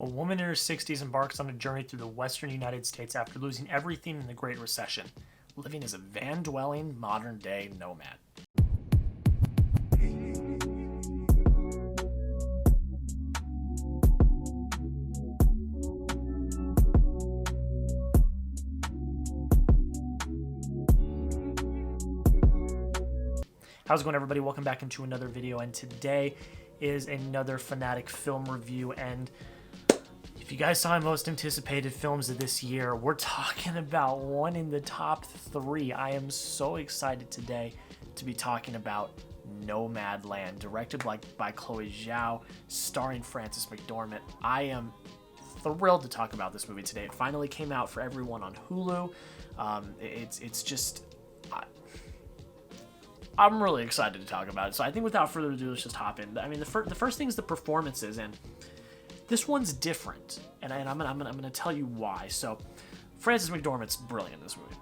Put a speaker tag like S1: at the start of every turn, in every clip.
S1: A woman in her 60s embarks on a journey through the western United States after losing everything in the Great Recession, living as a van dwelling, modern day nomad. How's it going, everybody? Welcome back into another video, and today is another Fanatic film review. And if you guys saw my most anticipated films of this year, we're talking about one in the top 3. I am so excited today to be talking about Nomadland, directed by Chloe Zhao, starring Frances McDormand. I am thrilled to talk about this movie today. It finally came out for everyone on Hulu. It's just... I'm really excited to talk about it. So I think without further ado, let's just hop in. I mean, the first thing is the performances, and this one's different, and I'm gonna tell you why. So Frances McDormand's brilliant in this movie.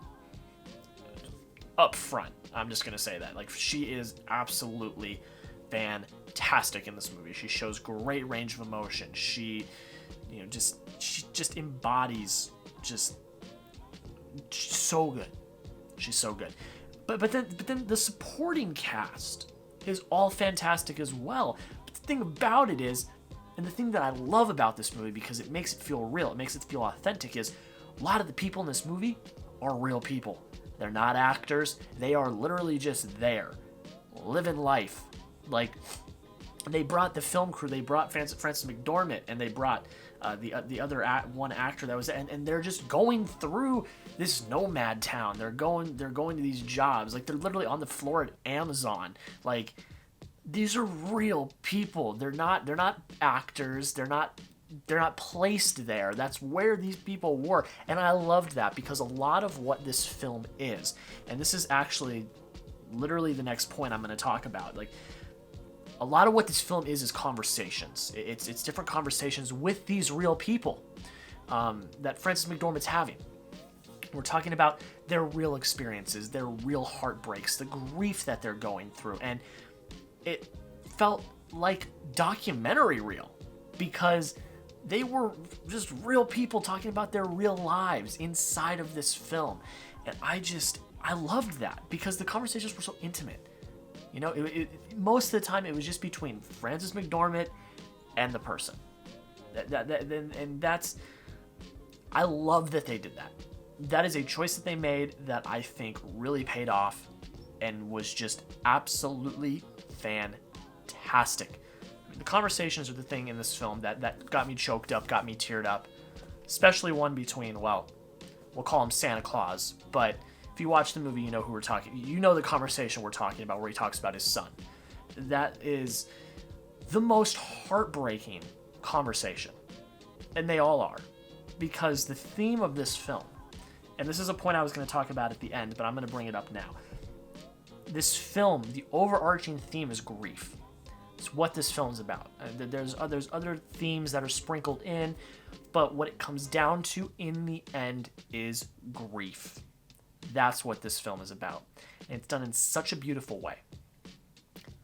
S1: Up front, I'm just gonna say that. Like, she is absolutely fantastic in this movie. She shows great range of emotion. She just embodies just so good. She's so good. But then the supporting cast is all fantastic as well. But the thing about it is, and the thing that I love about this movie, because it makes it feel real, it makes it feel authentic, is a lot of the people in this movie are real people. They're not actors. They are literally just there, living life. Like, they brought the film crew, they brought Frances McDormand, and they brought the other one actor that was, and they're just going through this nomad town. They're going to these jobs. Like, they're literally on the floor at Amazon. Like, these are real people. They're not actors. They're not placed there. That's where these people were. And I loved that, because a lot of what this film is, and this is actually literally the next point I'm going to talk about, like, a lot of what this film is conversations. It's different conversations with these real people that Frances McDormand's having. We're talking about their real experiences, their real heartbreaks, the grief that they're going through. And it felt like documentary real, because they were just real people talking about their real lives inside of this film. And I loved that, because the conversations were so intimate. You know, most of the time it was just between Frances McDormand and the person. I love that they did that. That is a choice that they made that I think really paid off and was just absolutely fantastic. I mean, the conversations are the thing in this film that got me choked up, got me teared up, especially one between, well, we'll call him Santa Claus, but if you watch the movie, you know who we're talking. You know the conversation we're talking about, where he talks about his son. That is the most heartbreaking conversation, and they all are, because the theme of this film, and this is a point I was going to talk about at the end, but I'm going to bring it up now. This film, the overarching theme is grief. It's what this film's about. There's other themes that are sprinkled in, but what it comes down to in the end is grief. That's what this film is about. And it's done in such a beautiful way.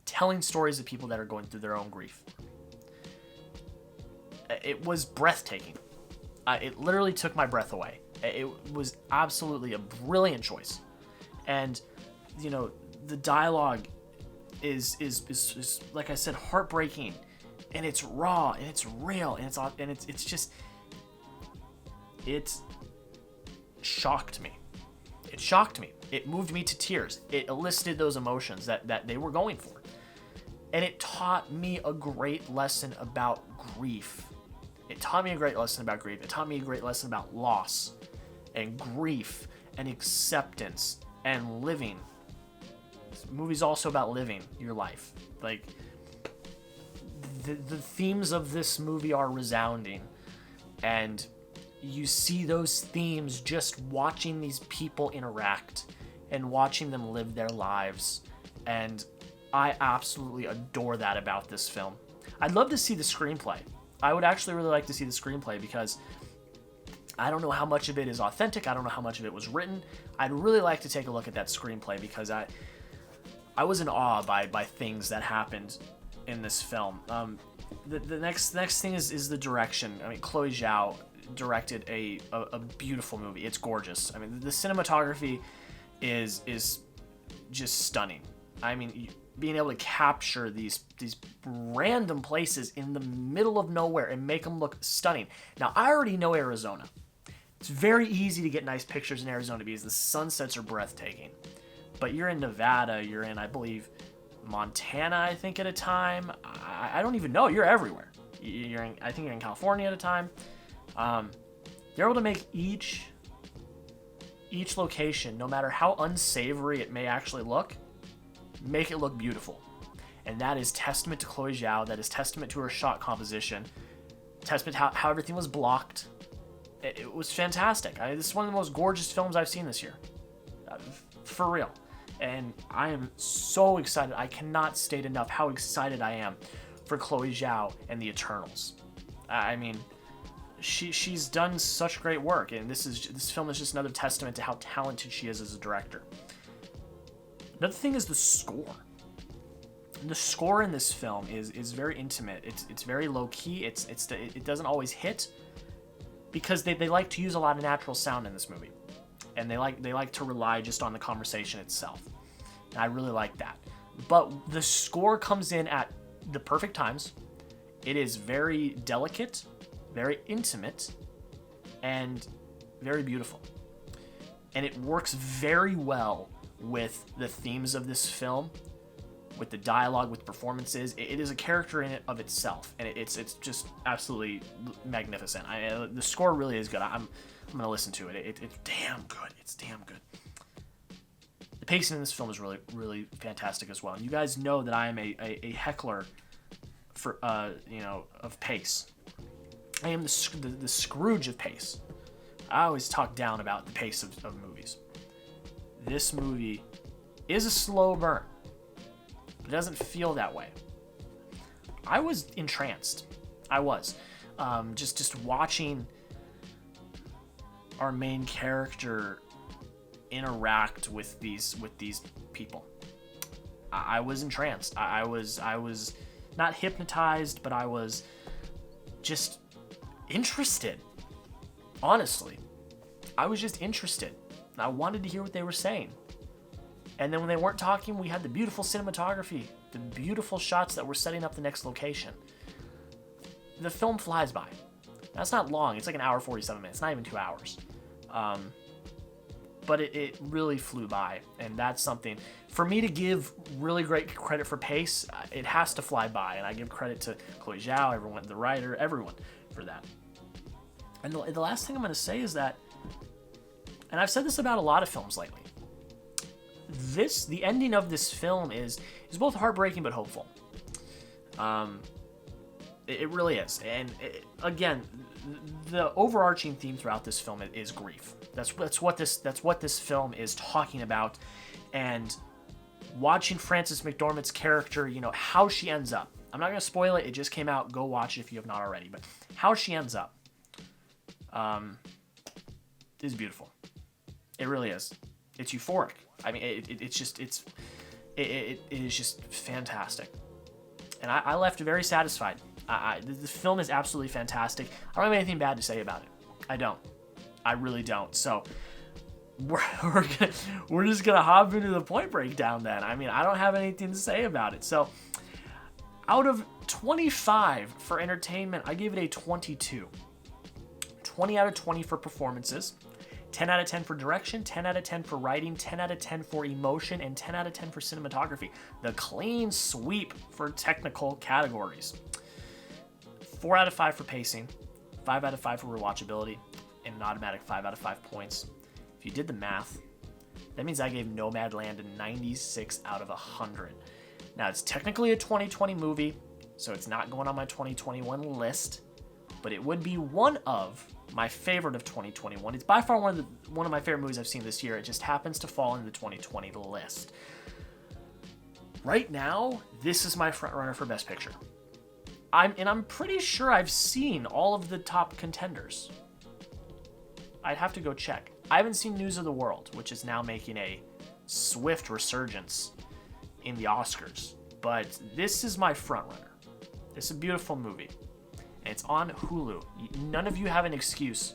S1: Telling stories of people that are going through their own grief. It was breathtaking. It literally took my breath away. It was absolutely a brilliant choice. And, you know, the dialogue is like I said, heartbreaking. And it's raw, and it's real, and it's just... It shocked me. It shocked me. It moved me to tears. It elicited those emotions that they were going for. And it taught me a great lesson about grief. It taught me a great lesson about grief. It taught me a great lesson about loss and grief and acceptance and living. This movie's also about living your life. Like, the themes of this movie are resounding. And you see those themes just watching these people interact and watching them live their lives. And I absolutely adore that about this film. I'd love to see the screenplay. I would actually really like to see the screenplay, because I don't know how much of it is authentic. I don't know how much of it was written. I'd really like to take a look at that screenplay, because I was in awe by things that happened in this film. The next thing is the direction. I mean, Chloe Zhao directed a beautiful movie. It's gorgeous. I mean, the cinematography is just stunning. I mean, being able to capture these random places in the middle of nowhere and make them look stunning. Now, I already know Arizona. It's very easy to get nice pictures in Arizona because the sunsets are breathtaking. But you're in Nevada, you're in, I believe, Montana, I think, at a time. I don't even know. You're everywhere. I think you're in California at a time. They're able to make each location, no matter how unsavory it may actually look, make it look beautiful. And that is testament to Chloe Zhao. That is testament to her shot composition. Testament to how everything was blocked. It was fantastic. This is one of the most gorgeous films I've seen this year. For real. And I am so excited. I cannot state enough how excited I am for Chloe Zhao and the Eternals. I mean, she's done such great work, and this film is just another testament to how talented she is as a director. Another thing is the score. The score in this film is very intimate. It's very low key. It doesn't always hit because they like to use a lot of natural sound in this movie, and they like to rely just on the conversation itself. And I really like that. But the score comes in at the perfect times. It is very delicate, very intimate, and very beautiful. And it works very well with the themes of this film, with the dialogue, with performances. It is a character in it of itself, and it's just absolutely magnificent. The score really is good. I'm gonna listen to it. It's damn good. It's damn good. The pacing in this film is really, really fantastic as well. And you guys know that I am a heckler for of pace. I am the Scrooge of pace. I always talk down about the pace of movies. This movie is a slow burn, but it doesn't feel that way. I was entranced. I was just watching our main character interact with these people. I was entranced. I was not hypnotized, but I was just interested. Honestly, I was just interested. I wanted to hear what they were saying. And then when they weren't talking, we had the beautiful cinematography, the beautiful shots that were setting up the next location. The film flies by. That's not long. It's like an hour, 47 minutes. Not even 2 hours. But it really flew by. And that's something. For me to give really great credit for pace, it has to fly by. And I give credit to Chloe Zhao, everyone, the writer, everyone for that. And the last thing I'm going to say is that, and I've said this about a lot of films lately, the ending of this film is both heartbreaking but hopeful. It really is. And again, the overarching theme throughout this film is grief. That's what this film is talking about. And watching Frances McDormand's character, how she ends up. I'm not going to spoil it. It just came out. Go watch it if you have not already. But how she ends up is beautiful. It really is. It's euphoric. I mean, it is just fantastic. And I left very satisfied. The film is absolutely fantastic. I don't have anything bad to say about it. I don't. I really don't. So we're just gonna hop into the point breakdown then. I mean, I don't have anything to say about it. So out of 25 for entertainment, I gave it a 22. 20 out of 20 for performances. 10 out of 10 for direction, 10 out of 10 for writing, 10 out of 10 for emotion, and 10 out of 10 for cinematography. The clean sweep for technical categories. 4 out of 5 for pacing, 5 out of 5 for rewatchability, and an automatic 5 out of 5 points. If you did the math, that means I gave Nomadland a 96 out of 100. Now, it's technically a 2020 movie, so it's not going on my 2021 list, but it would be one of my favorite of 2021. It's by far one of my favorite movies I've seen this year. It just happens to fall in the 2020 list. Right now, this is my front runner for Best Picture. I'm pretty sure I've seen all of the top contenders. I'd have to go check. I haven't seen News of the World, which is now making a swift resurgence in the Oscars. But this is my front runner. It's a beautiful movie. And it's on Hulu. None of you have an excuse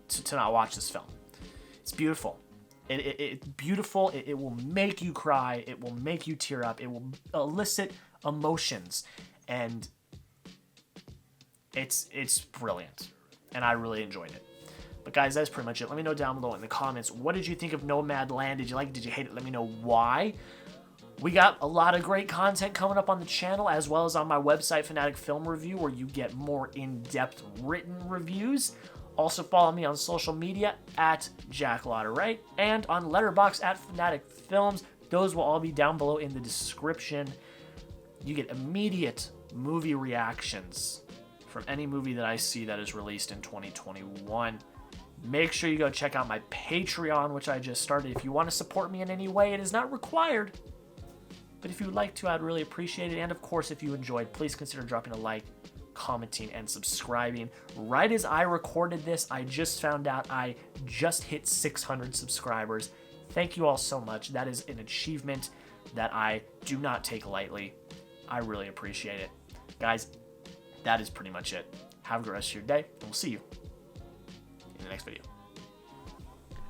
S1: to not watch this film. It's beautiful. It's beautiful. It will make you cry. It will make you tear up. It will elicit emotions. And it's brilliant. And I really enjoyed it. But guys, that's pretty much it. Let me know down below in the comments, what did you think of Nomadland? Did you like it? Did you hate it? Let me know why. We got a lot of great content coming up on the channel, as well as on my website, Fanatic Film Review, where you get more in-depth written reviews. Also follow me on social media at Jack Lauderite and on Letterboxd at Fanatic Films. Those will all be down below in the description. You get immediate movie reactions from any movie that I see that is released in 2021. Make sure you go check out my Patreon, which I just started. If you want to support me in any way, it is not required. But if you would like to, I'd really appreciate it. And of course, if you enjoyed, please consider dropping a like, commenting, and subscribing. Right as I recorded this, I just found out I just hit 600 subscribers. Thank you all so much. That is an achievement that I do not take lightly. I really appreciate it. Guys, that is pretty much it. Have a good rest of your day, and we'll see you in the next video.